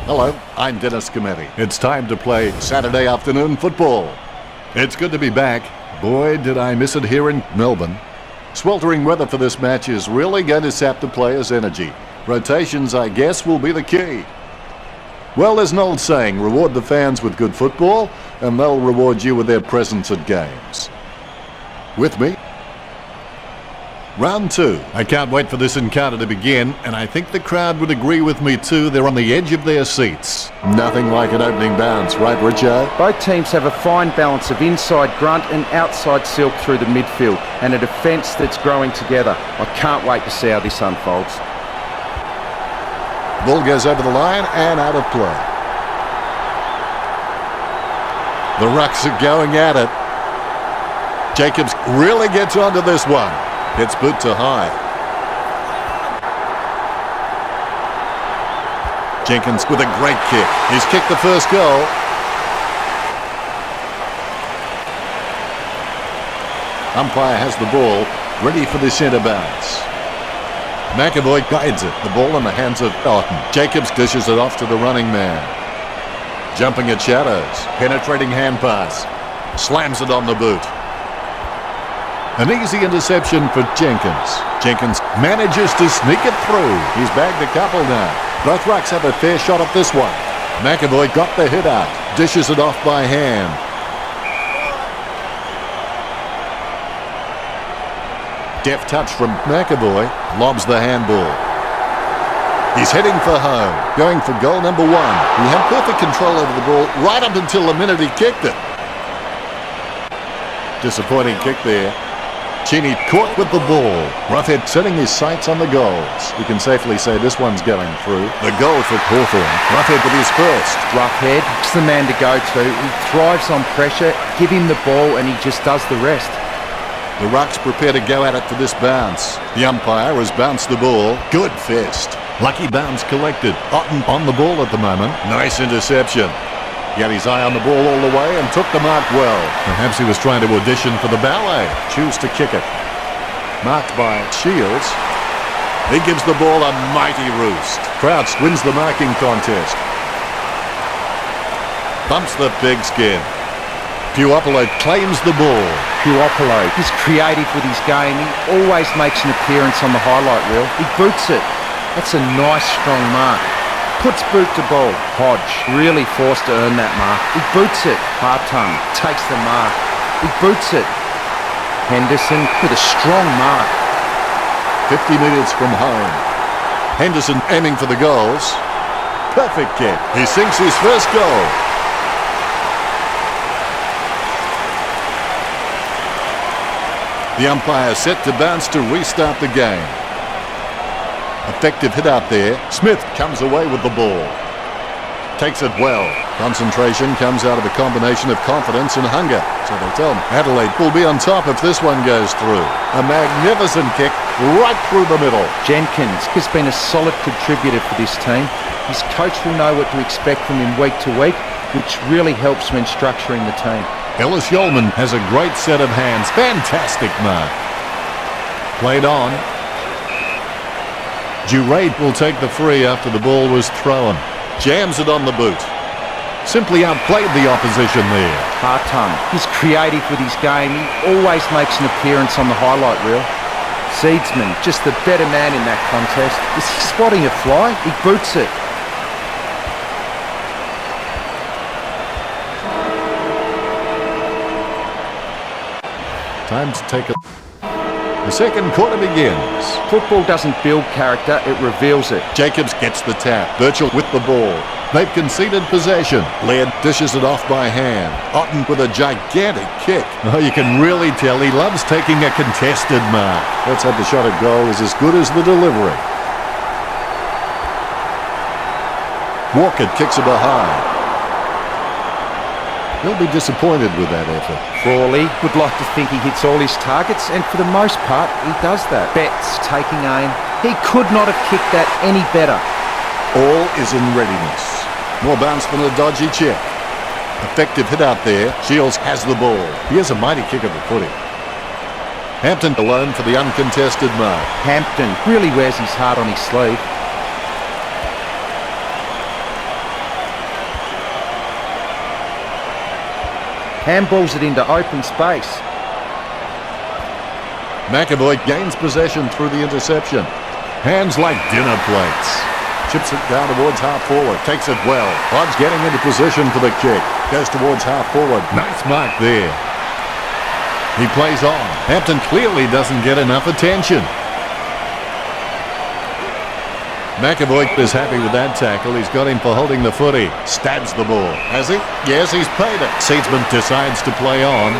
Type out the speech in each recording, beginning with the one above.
Hello, I'm Dennis Cometti. It's time to play Saturday afternoon football. It's good to be back. Boy, did I miss it here in Melbourne. Sweltering weather for this match is really going to sap the players' energy. Rotations, I guess, will be the key. Well, there's an old saying, reward the fans with good football, and they'll reward you with their presence at games. With me? Round 2. I can't wait for this encounter to begin, and I think the crowd would agree with me too. They're on the edge of their seats. Nothing like an opening bounce, right, Richo? Both teams have a fine balance of inside grunt and outside silk through the midfield, and a defence that's growing together. I can't wait to see how this unfolds. Ball goes over the line and out of play. The Rucks are going at it. Jacobs really gets onto this one. Hits boot to high. Jenkins with a great kick. He's kicked the first goal. Umpire has the ball, ready for the centre bounce. McAvoy guides it. The ball in the hands of Otten. Jacobs dishes it off to the running man. Jumping at shadows. Penetrating hand pass. Slams it on the boot. An easy interception for Jenkins. Jenkins manages to sneak it through. He's bagged a couple now. Both Rucks have a fair shot at this one. McAvoy got the hit out. Dishes it off by hand. Deft touch from McAvoy. Lobs the handball. He's heading for home. Going for goal number 1. He had perfect control over the ball right up until the minute he kicked it. Disappointing kick there. Cheney caught with the ball. Roughhead setting his sights on the goals. We can safely say this one's going through. The goal for Hawthorn. Roughhead with his first. Roughhead, he's the man to go to. He thrives on pressure. Give him the ball and he just does the rest. The Rucks prepare to go at it for this bounce. The umpire has bounced the ball. Good fist. Lucky bounce collected. Otten on the ball at the moment. Nice interception. He had his eye on the ball all the way and took the mark well. Perhaps he was trying to audition for the ballet. Choose to kick it. Marked by Shields. He gives the ball a mighty roost. Crouch wins the marking contest. Bumps the pigskin. Puopolo claims the ball. Puopolo is creative with his game. He always makes an appearance on the highlight reel. He boots it. That's a nice strong mark. Puts boot to ball. Hodge really forced to earn that mark. He boots it. Hartung takes the mark. He boots it. Henderson with a strong mark. 50 metres from home. Henderson aiming for the goals. Perfect kick. He sinks his first goal. The umpire set to bounce to restart the game. Effective hit out there. Smith comes away with the ball. Takes it well. Concentration comes out of a combination of confidence and hunger. So they tell him Adelaide will be on top if this one goes through. A magnificent kick right through the middle. Jenkins has been a solid contributor for this team. His coach will know what to expect from him week to week, which really helps when structuring the team. Ellis Yeoman has a great set of hands. Fantastic mark. Played on. Durade will take the free after the ball was thrown. Jams it on the boot. Simply outplayed the opposition there. Hartung is creative with his game. He always makes an appearance on the highlight reel. Seedsman, just the better man in that contest. Is he spotting a fly? He boots it. Time to take a... The second quarter begins. Football doesn't build character, it reveals it. Jacobs gets the tap. Birchall with the ball. They've conceded possession. Laird dishes it off by hand. Otten with a gigantic kick. Oh, you can really tell he loves taking a contested mark. Let's hope the shot at goal is as good as the delivery. Walker kicks it behind. He'll be disappointed with that effort. Frawley would like to think he hits all his targets, and for the most part, he does that. Betts taking aim. He could not have kicked that any better. All is in readiness. More bounce than a dodgy check. Effective hit out there. Shields has the ball. He has a mighty kick at the footy. Hampton alone for the uncontested mark. Hampton really wears his heart on his sleeve. Handballs it into open space. McAvoy gains possession through the interception. Hands like dinner plates. Chips it down towards half forward. Takes it well. Hodge getting into position for the kick. Goes towards half forward. Nice mark there. He plays on. Hampton clearly doesn't get enough attention. McAvoy is happy with that tackle. He's got him for holding the footy. Stabs the ball. Has he? Yes, he's paid it. Seedsman decides to play on.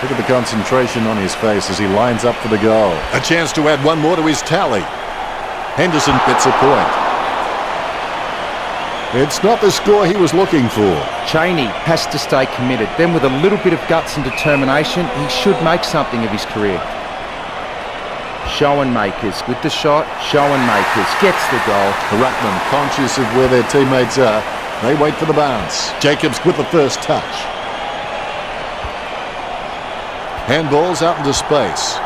Look at the concentration on his face as he lines up for the goal. A chance to add one more to his tally. Henderson gets a point. It's not the score he was looking for. Chaney has to stay committed. Then with a little bit of guts and determination, he should make something of his career. Schoenmakers with the shot. Schoenmakers gets the goal. The Ruckman, conscious of where their teammates are, they wait for the bounce. Jacobs with the first touch. Handballs out into space.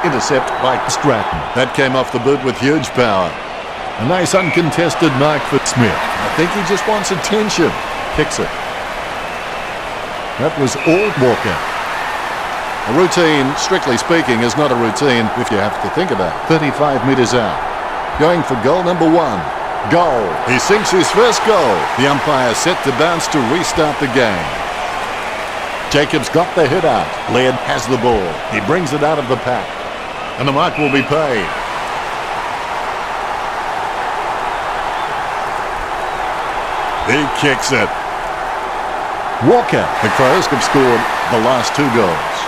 Intercept by Stratton. That came off the boot with huge power. A nice uncontested mark for Smith. I think he just wants attention. Kicks it. That was all Walker. A routine, strictly speaking, is not a routine if you have to think about it. 35 metres out. Going for goal number 1. Goal. He sinks his first goal. The umpire set to bounce to restart the game. Jacobs got the hit out. Laird has the ball. He brings it out of the pack. And the mark will be paid. He kicks it. Walker. The Crows have scored the last 2 goals.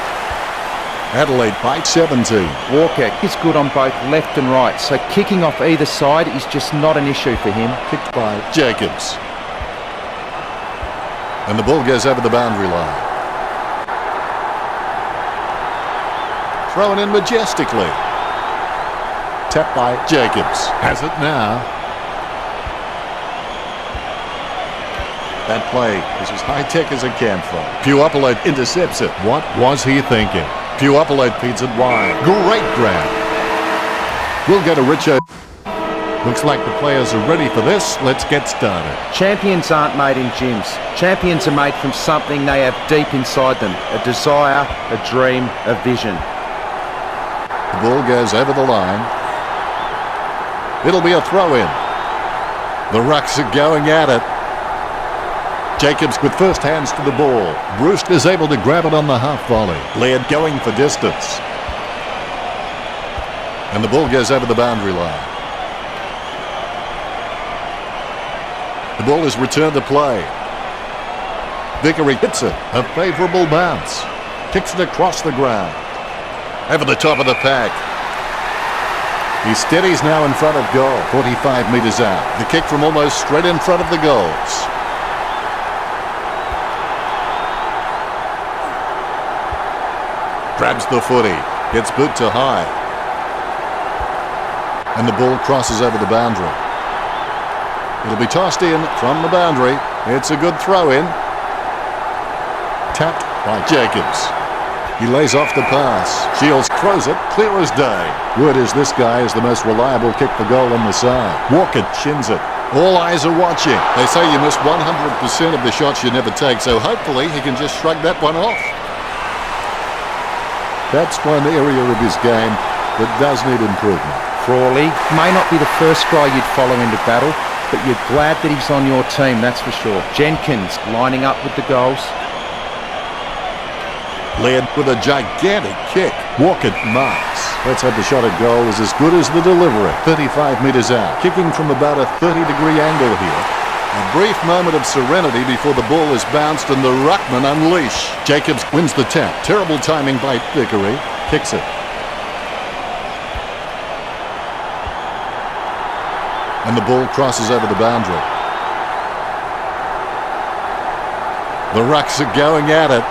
Adelaide by 17. Walker is good on both left and right, so kicking off either side is just not an issue for him. Kicked by Jacobs. And the ball goes over the boundary line. Thrown in majestically. Tapped by Jacobs. Has it now. That play is as high-tech as a campfire. Puopolo intercepts it. What was he thinking? Puopolo feeds it wide. Great grab. We'll go to Richo. Looks like the players are ready for this. Let's get started. Champions aren't made in gyms. Champions are made from something they have deep inside them. A desire, a dream, a vision. The ball goes over the line. It'll be a throw-in. The Rucks are going at it. Jacobs with first hands to the ball. Bruce is able to grab it on the half volley. Laird going for distance. And the ball goes over the boundary line. The ball is returned to play. Vickery hits it. A favourable bounce. Kicks it across the ground. Over the top of the pack. He steadies now in front of goal. 45 metres out. The kick from almost straight in front of the goals. Grabs the footy, gets boot to high. And the ball crosses over the boundary. It'll be tossed in from the boundary. It's a good throw-in. Tapped by Jacobs. He lays off the pass. Shields throws it, clear as day. Word is this guy is the most reliable kick for goal on the side. Walker shins it. All eyes are watching. They say you miss 100% of the shots you never take, so hopefully he can just shrug that one off. That's one area of his game that does need improvement. Frawley may not be the first guy you'd follow into battle, but you're glad that he's on your team, that's for sure. Jenkins lining up with the goals. Laird with a gigantic kick. Walker marks. Let's hope the shot at goal is as good as the delivery. 35 metres out. Kicking from about a 30-degree angle here. A brief moment of serenity before the ball is bounced and the Ruckman unleash. Jacobs wins the tap. Terrible timing by Vickery. Kicks it. And the ball crosses over the boundary. The Rucks are going at it.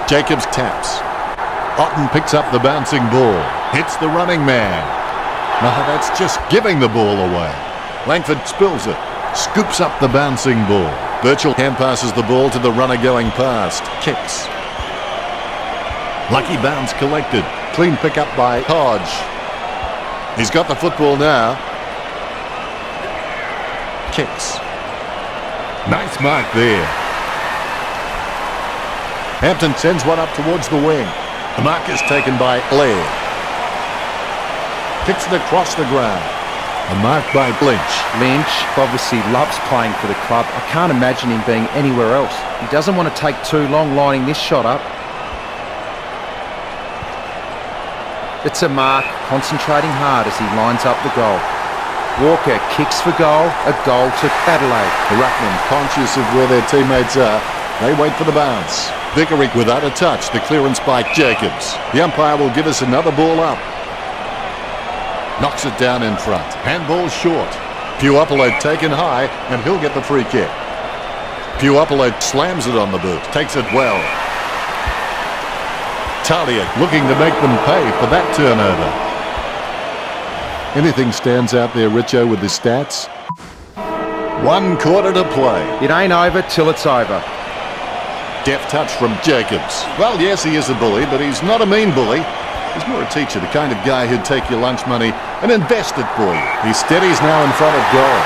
Jacobs taps. Otten picks up the bouncing ball. Hits the running man. No, that's just giving the ball away. Langford spills it. Scoops up the bouncing ball. Birchall hand passes the ball to the runner going past. Kicks. Lucky bounce collected. Clean pick up by Hodge. He's got the football now. Kicks. Nice mark there. Hampton sends one up towards the wing. The mark is taken by Laird. Kicks it across the ground. A mark by Lynch. Lynch obviously loves playing for the club. I can't imagine him being anywhere else. He doesn't want to take too long lining this shot up. It's a mark, concentrating hard as he lines up the goal. Walker kicks for goal, a goal to Adelaide. The ruckman, conscious of where their teammates are, they wait for the bounce. Vickery without a touch, the clearance by Jacobs. The umpire will give us another ball up. Knocks it down in front. Handball short. Puopolo taken high, and he'll get the free kick. Puopolo slams it on the boot, takes it well. Talia looking to make them pay for that turnover. Anything stands out there, Richo, with the stats? 1 quarter to play. It ain't over till it's over. Deft touch from Jacobs. Well, yes, he is a bully, but he's not a mean bully. He's more a teacher, the kind of guy who'd take your lunch money and invest it for you. He steadies now in front of goal.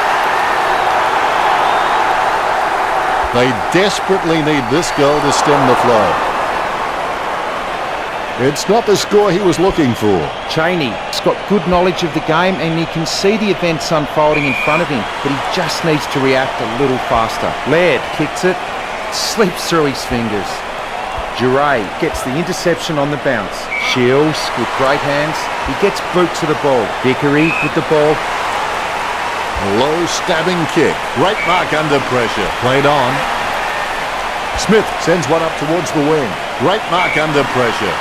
They desperately need this goal to stem the flow. It's not the score he was looking for. Cheney's got good knowledge of the game and he can see the events unfolding in front of him, but he just needs to react a little faster. Laird kicks it, slips through his fingers. Duray gets the interception on the bounce. Shields with great hands. He gets boot to the ball. Vickery with the ball. A low stabbing kick. Great mark under pressure. Played on. Smith sends one up towards the wing. Great mark under pressure.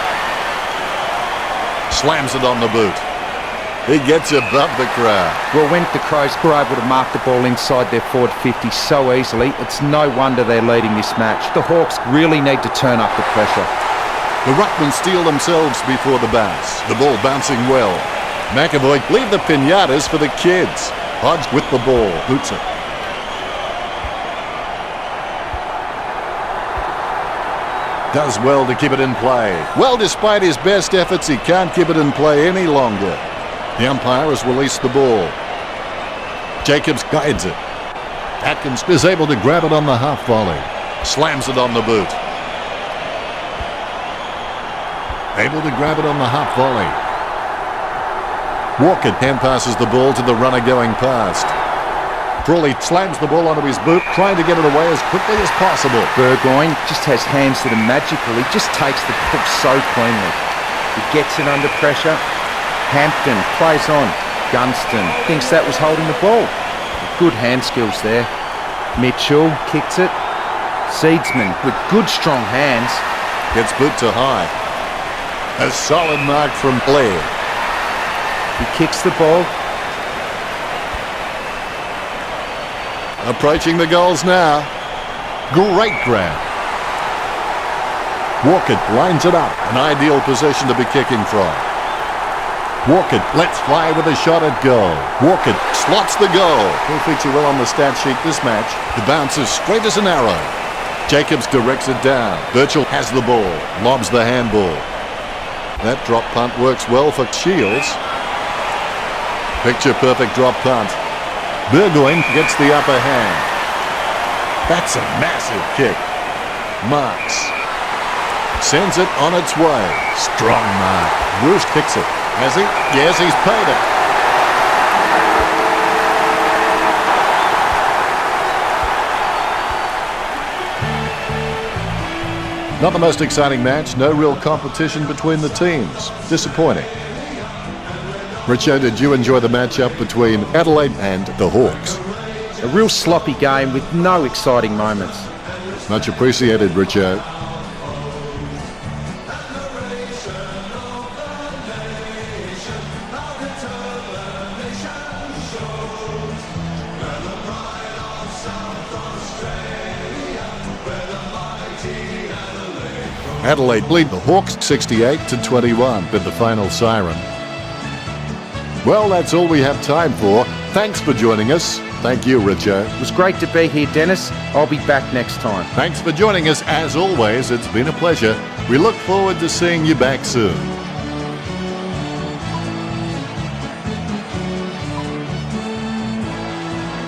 Slams it on the boot. He gets above the crowd. Well, when the Crows were able to mark the ball inside their forward 50 so easily, it's no wonder they're leading this match. The Hawks really need to turn up the pressure. The ruckmen steal themselves before the bounce. The ball bouncing well. McAvoy leave the pinatas for the kids. Hodge with the ball. Boots it. Does well to keep it in play. Well, despite his best efforts, he can't keep it in play any longer. The umpire has released the ball. Jacobs guides it. Atkins is able to grab it on the half volley. Slams it on the boot. Able to grab it on the half volley. Walker hand passes the ball to the runner going past. Crawley slams the ball onto his boot, trying to get it away as quickly as possible. Burgoyne just has hands that are magical. He just takes the hook so cleanly. He gets it under pressure. Hampton plays on. Gunston thinks that was holding the ball. Good hand skills there. Mitchell kicks it. Seedsman with good strong hands. Gets boot to high. A solid mark from Blair. He kicks the ball. Approaching the goals now. Great grab. Walker lines it up. An ideal position to be kicking from. Walker lets fly with a shot at goal. Walker slots the goal. He'll feature well on the stat sheet this match. The bounce is straight as an arrow. Jacobs directs it down. Birchall has the ball. Lobs the handball. That drop punt works well for Shields. Picture perfect drop punt. Burgoyne gets the upper hand. That's a massive kick. Marks. Sends it on its way. Strong mark. Roost kicks it. Has he? Yes, he's paid it. Not the most exciting match. No real competition between the teams. Disappointing. Richo, did you enjoy the matchup between Adelaide and the Hawks? A real sloppy game with no exciting moments. Much appreciated, Richo. Adelaide lead the Hawks 68-21 with the final siren. Well, that's all we have time for. Thanks for joining us. Thank you, Richo. It was great to be here, Dennis. I'll be back next time. Thanks for joining us. As always, it's been a pleasure. We look forward to seeing you back soon.